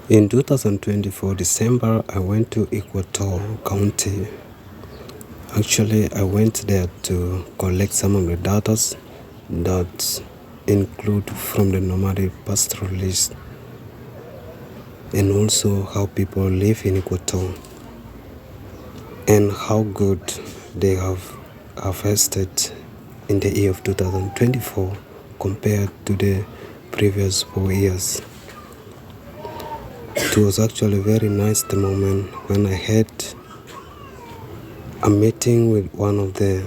In 2024 December, I went to Ikwoto County. Actually, I went there to collect some of the data that include from the nomadic pastoralist and also how people live in Ikwoto and how good they have harvested in the year of 2024 compared to the previous 4 years. It was actually very nice the moment when I had a meeting with one of the...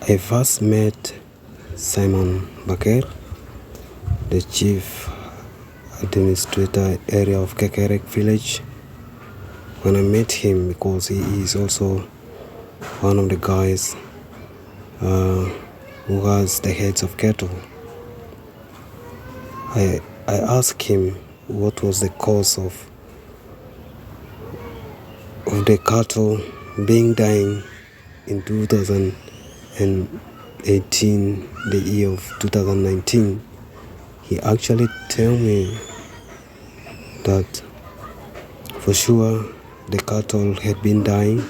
I first met Simon Baker, the chief administrator area of Kekerek village. When I met him, because he is also one of the guys who has the heads of cattle, I asked him what was the cause of the cattle being dying in 2018, the year of 2019. He actually told me that for sure the cattle had been dying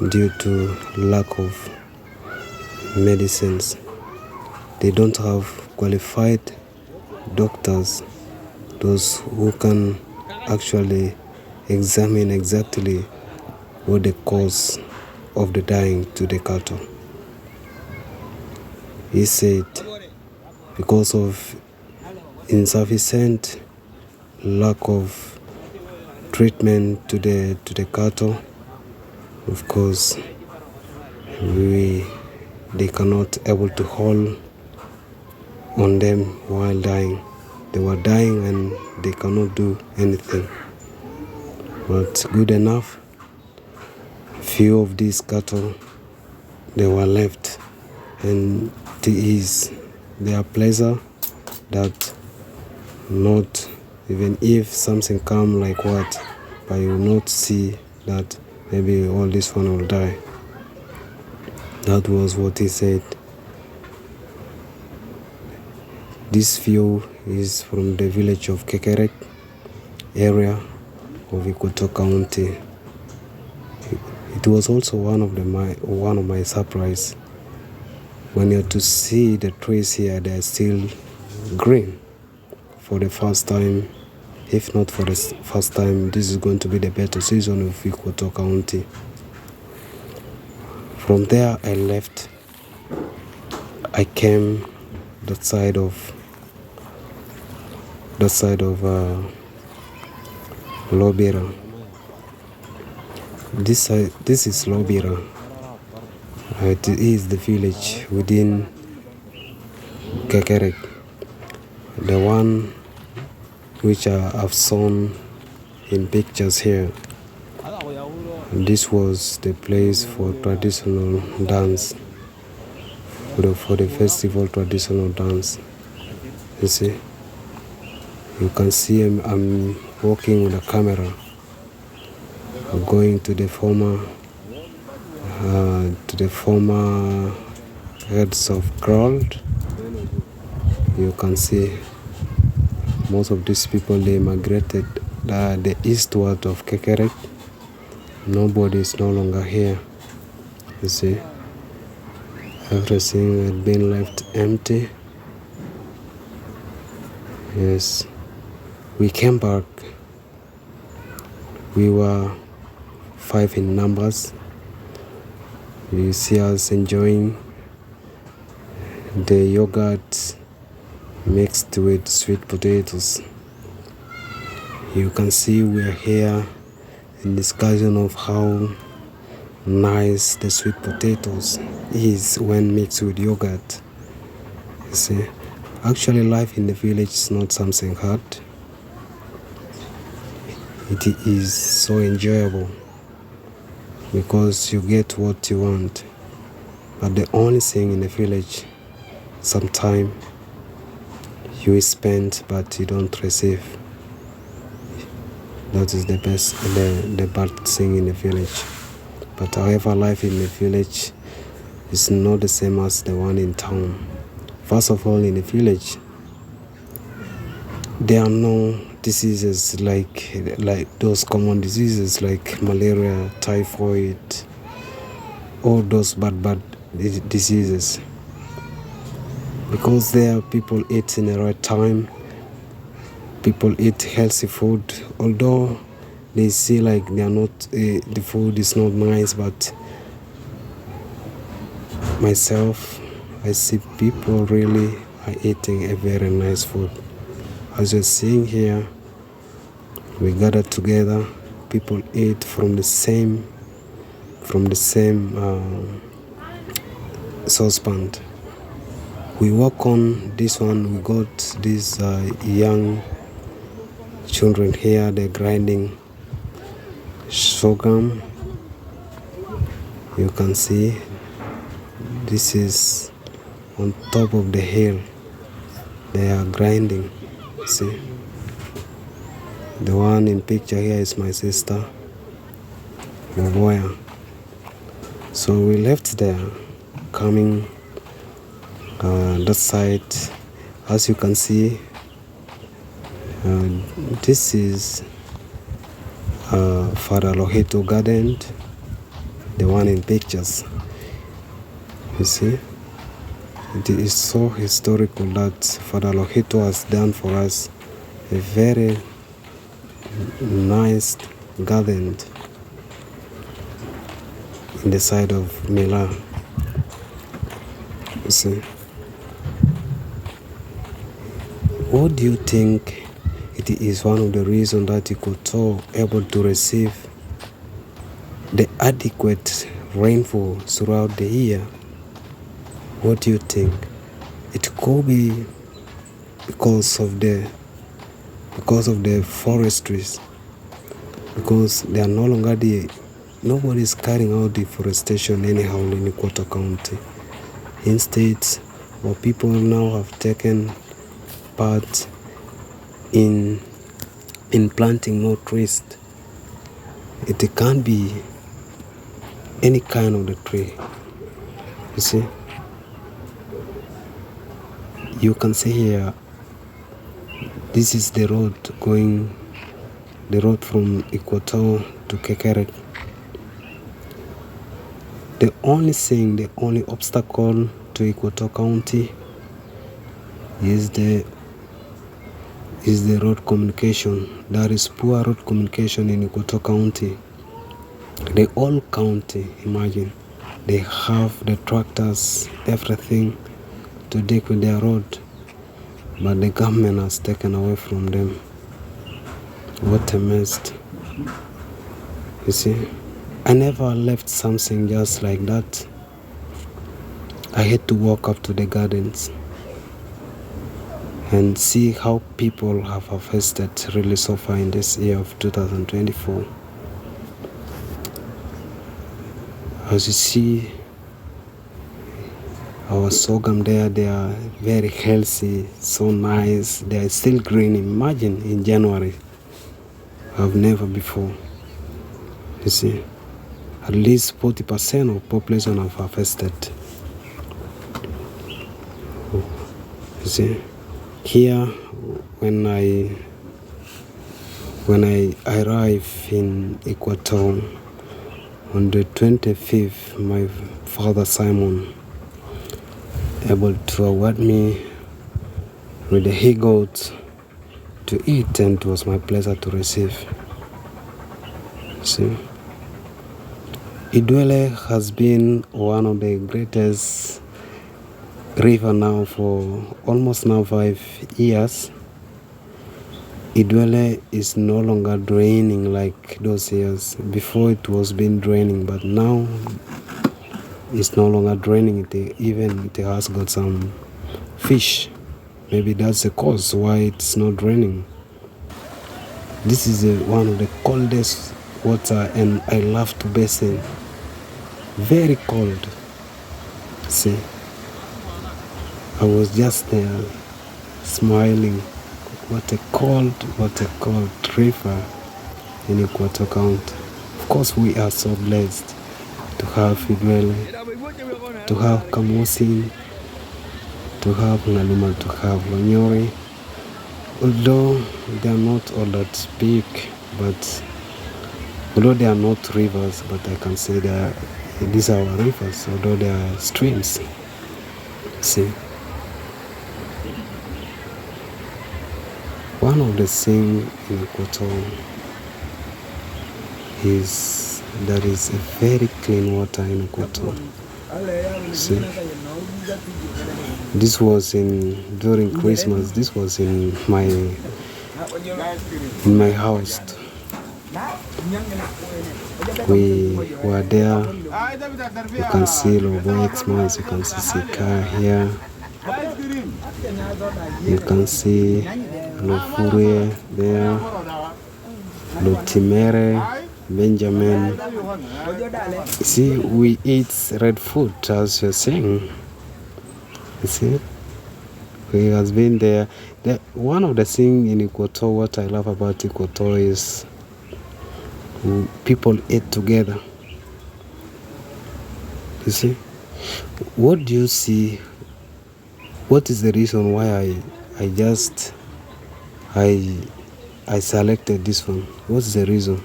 due to lack of medicines. They don't have qualified doctors, those who can actually examine exactly what the cause of the dying to the cattle. He said because of insufficient lack of treatment to the cattle, of course they cannot able to hold on them while dying. They were dying and they cannot do anything. But good enough, few of these cattle, they were left, and it is their pleasure that not even if something come like what, but you will not see that maybe all this one will die. That was what he said. This view is from the village of Kekerek area of Ikwoto County. It was also one of my surprise when you to see the trees here. They are still green for the first time. If not for the first time, this is going to be the better season of Ikwoto County. From there, I left. I came that side of Lobira. This is Lobira. It is the village within Kekerek, the one which I have shown in pictures here. This was the place for traditional dance, for the festival traditional dance. You see, you can see I'm walking with a camera, going to the former heads of crowd. You can see most of these people, they migrated the eastward of Kekerek. Nobody is no longer here. You see, everything had been left empty. Yes, we came back. We were 5 in numbers. You see us enjoying the yogurt mixed with sweet potatoes. You can see we are here in discussion of how nice the sweet potatoes is when mixed with yogurt. You see, actually life in the village is not something hard. It is so enjoyable because you get what you want. But the only thing in the village, sometimes you spend but you don't receive. That is the bad thing in the village. But however, life in the village is not the same as the one in town. First of all, in the village, there are no diseases like those common diseases like malaria, typhoid, all those bad diseases, because there people eat in the right time, people eat healthy food, although they see like they are not the food is not nice, but myself, I see people really are eating a very nice food. As you're seeing here, we gather together, people eat from the same saucepan. We work on this one. We got these young children here, they're grinding sorghum. You can see this is on top of the hill. They are grinding. See, the one in picture here is my sister, Maboya. So we left there, coming that side. As you can see, this is Father Lohito Garden, the one in pictures. You see, it is so historical that Father Lohito has done for us a very nice garden in the side of Mila. You see, what do you think it is one of the reasons that Ikwoto able to receive the adequate rainfall throughout the year? What do you think? It could be because of the forestries, because they are no longer nobody is carrying out deforestation anyhow in Ikwoto County. Instead, our people now have taken part in planting more trees. It can't be any kind of the tree. You see, you can see here, this is the road from Ikwoto to Kekeret. The only obstacle to Ikwoto County is the road communication. There is poor road communication in Ikwoto County. The whole county, imagine, they have the tractors, everything to dig with their road, but the government has taken away from them. What a mess. You see, I never left something just like that. I had to walk up to the gardens and see how people have harvested really so far in this year of 2024. As you see, our sorghum there, they are very healthy, so nice. They are still green. Imagine in January. I've never before. You see, at least 40% of population have harvested. You see, here when I arrive in Ikwoto on the 25th, my father Simon able to award me with a he-goat to eat, and it was my pleasure to receive. See, Idwele has been one of the greatest river now for almost now 5 years. Idwele is no longer draining like those years. Before it was been draining, but now it's no longer draining. It has got some fish. Maybe that's the cause why it's not draining. This is one of the coldest water, and I love to bathe in. Very cold. See, I was just there smiling. What a cold river in Ikwoto County. Of course, we are so blessed to have Idwele, to have Kamusi, to have Naluma, to have Lonyori, although they are not all that big, but although they are not rivers, but I can say these are our rivers, although they are streams. See, one of the things in Ikwoto is there is a very clean water in Ikwoto. See, this was during Christmas. This was in my house. We were there. You can see Lobo Xmas. You can see Sika here. You can see Lofure there. Lotimere, Benjamin. See, we eat red food as you're saying. You see, he has been there. One of the things in Ikwoto, what I love about Ikwoto is people eat together. You see, what do you see? What is the reason why I selected this one? What's the reason?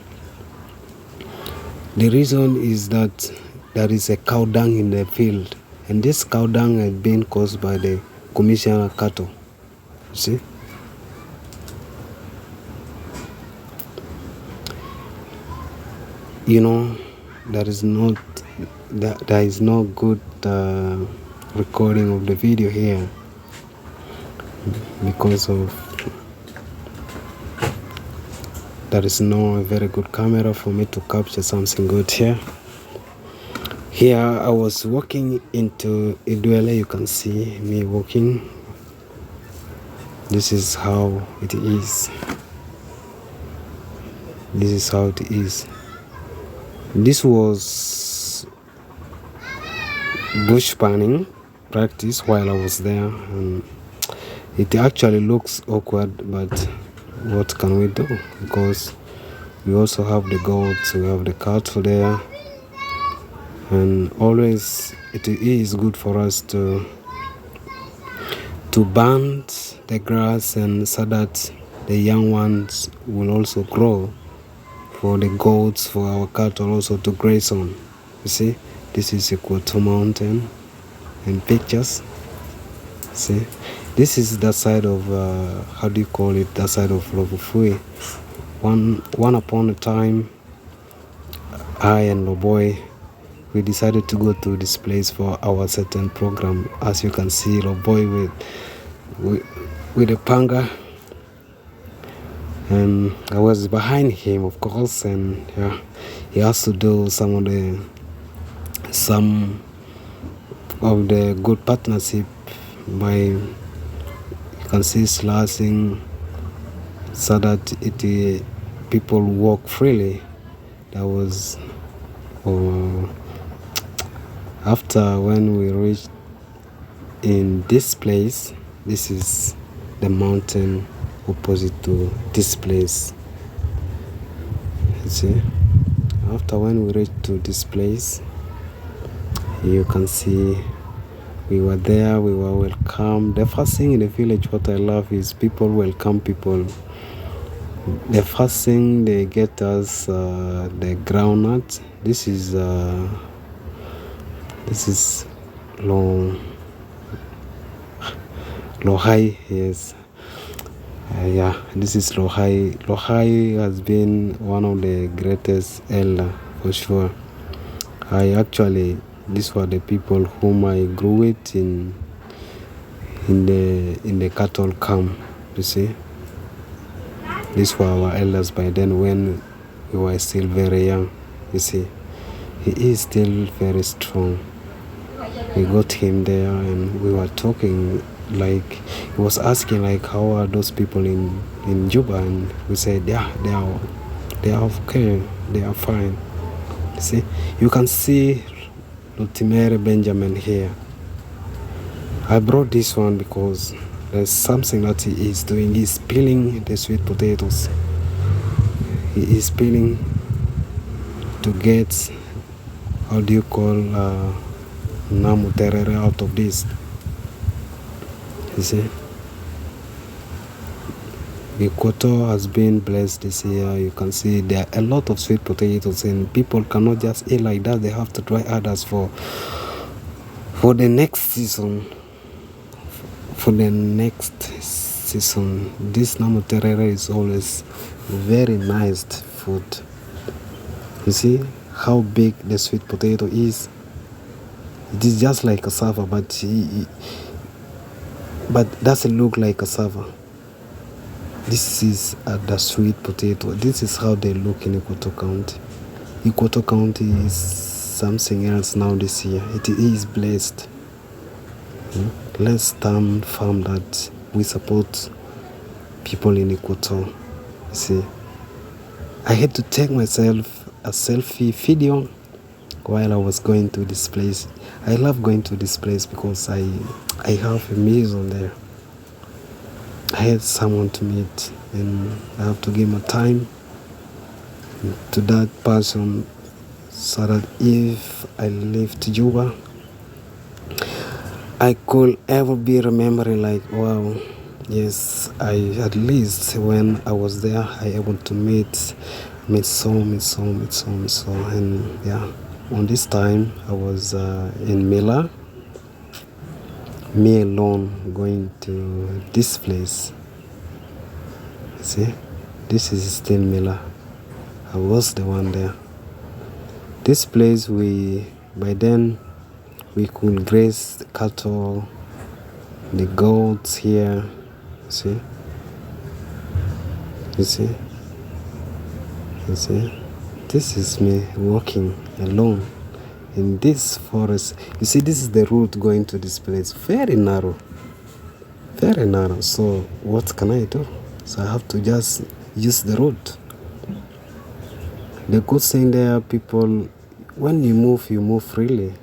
The reason is that there is a cow dung in the field, and this cow dung had been caused by the commissioner cattle. You see? You know, there is no good recording of the video here because of there is no very good camera for me to capture something good here. Here I was walking into Idwele. You can see me walking. This is how it is. This is how it is. This was bush panning practice while I was there, and it actually looks awkward, but what can we do? Because we also have the goats, we have the cattle there, and always it is good for us to burn the grass, and so that the young ones will also grow for the goats, for our cattle also to graze on. You see, this is Ikwoto Mountain and pictures. See, this is the side of how do you call it? The side of Lobufui. One upon a time, I and Loboy, we decided to go to this place for our certain program. As you can see, Loboy with a panga, and I was behind him, of course, and yeah, he has to do some of the good partnership by, you can see, slashing so that people walk freely. That was after when we reached in this place. This is the mountain opposite to this place. You see, after when we reached to this place, you can see we were there, we were welcome. The first thing in the village, what I love is people welcome people. The first thing they get us the groundnut. This is Lohai, yes. Yeah, this is Lohai. Lohai has been one of the greatest elder for sure. These were the people whom I grew with in the cattle camp. You see, these were our elders by then when we were still very young. You see, he is still very strong. We got him there and we were talking, like he was asking like how are those people in Juba, and we said yeah, they are okay, they are fine. See, you can see Lotimere Benjamin here. I brought this one because there's something that he is doing. He's peeling the sweet potatoes. He is peeling to get, how do you call, Namu Terere out of this. You see? Ikwoto has been blessed this year. You can see there are a lot of sweet potatoes, and people cannot just eat like that. They have to try others for the next season. For the next season, this namuterere is always very nice food. You see how big the sweet potato is. It is just like cassava, but doesn't look like cassava. This is the sweet potato. This is how they look in Ikwoto County. Ikwoto County is something else now this year. It is blessed. Let's stand firm that we support people in Ikwoto. See, I had to take myself a selfie video while I was going to this place. I love going to this place because I have a maison there. I had someone to meet, and I have to give my time to that person so that if I leave to Juba, I could ever be remembering like, wow, yes, at least when I was there, I able to meet so, and yeah, on this time I was in Mila, me alone going to this place. See, this is still Mila. I was the one there. This place by then we could graze the cattle, the goats here. See? You see? You see? This is me walking alone in this forest. You see, this is the route going to this place. Very narrow. Very narrow. So what can I do? So I have to just use the road. The good thing there, people, when you move freely.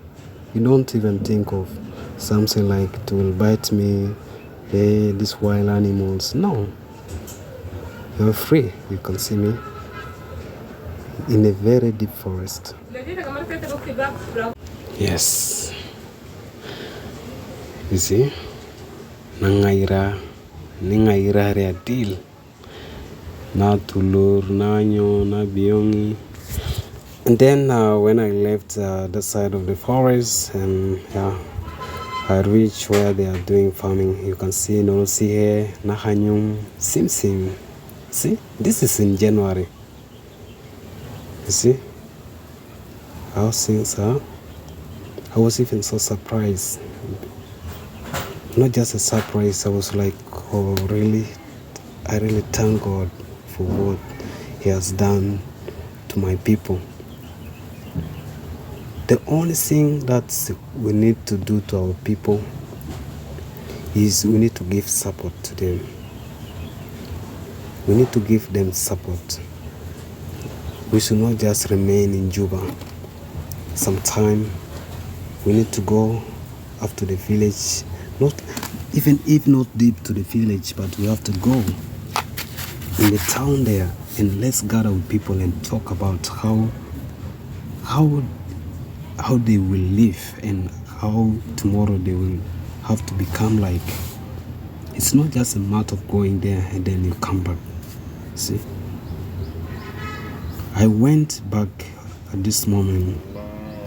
You don't even think of something like it will bite me, these wild animals. No. You're free. You can see me in a very deep forest. Yes. You see? Ningaira readil. Na tulur, na nyo, na biongi. And then when I left the side of the forest, and yeah, I reached where they are doing farming. You can see Norosi here, Nahanyum, Sim. See, this is in January. You see how things are. I was even so surprised. Not just a surprise, I was like, oh really? I really thank God for what He has done to my people. The only thing that we need to do to our people is we need to give support to them. We need to give them support. We should not just remain in Juba. Sometime we need to go up to the village, not even if not deep to the village, but we have to go in the town there, and let's gather with people and talk about how they will live and how tomorrow they will have to become like. It's not just a matter of going there and then you come back. See, I went back at this moment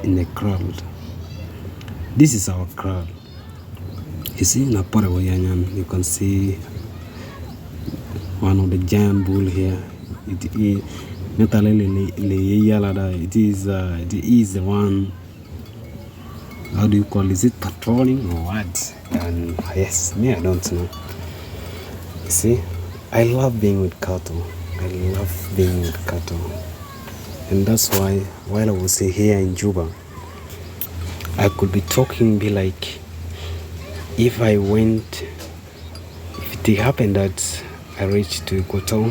in the crowd. This is our crowd. You see, in Apore Wayanyan, you can see one of the giant bull here. It is the one. How do you call it? Is it patrolling or what? And yes, me, I don't know. You see, I love being with cattle. And that's why while I was here in Juba, I could be talking, be like, if it happened that I reached to Ikwoto,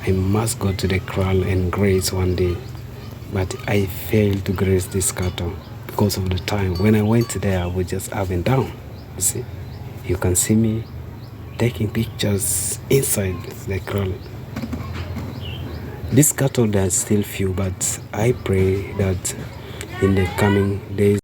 I must go to the kraal and graze one day. But I failed to graze this cattle because of the time. When I went there, I was just up and down. You see, you can see me taking pictures inside the kraal. This cattle, there are still few, but I pray that in the coming days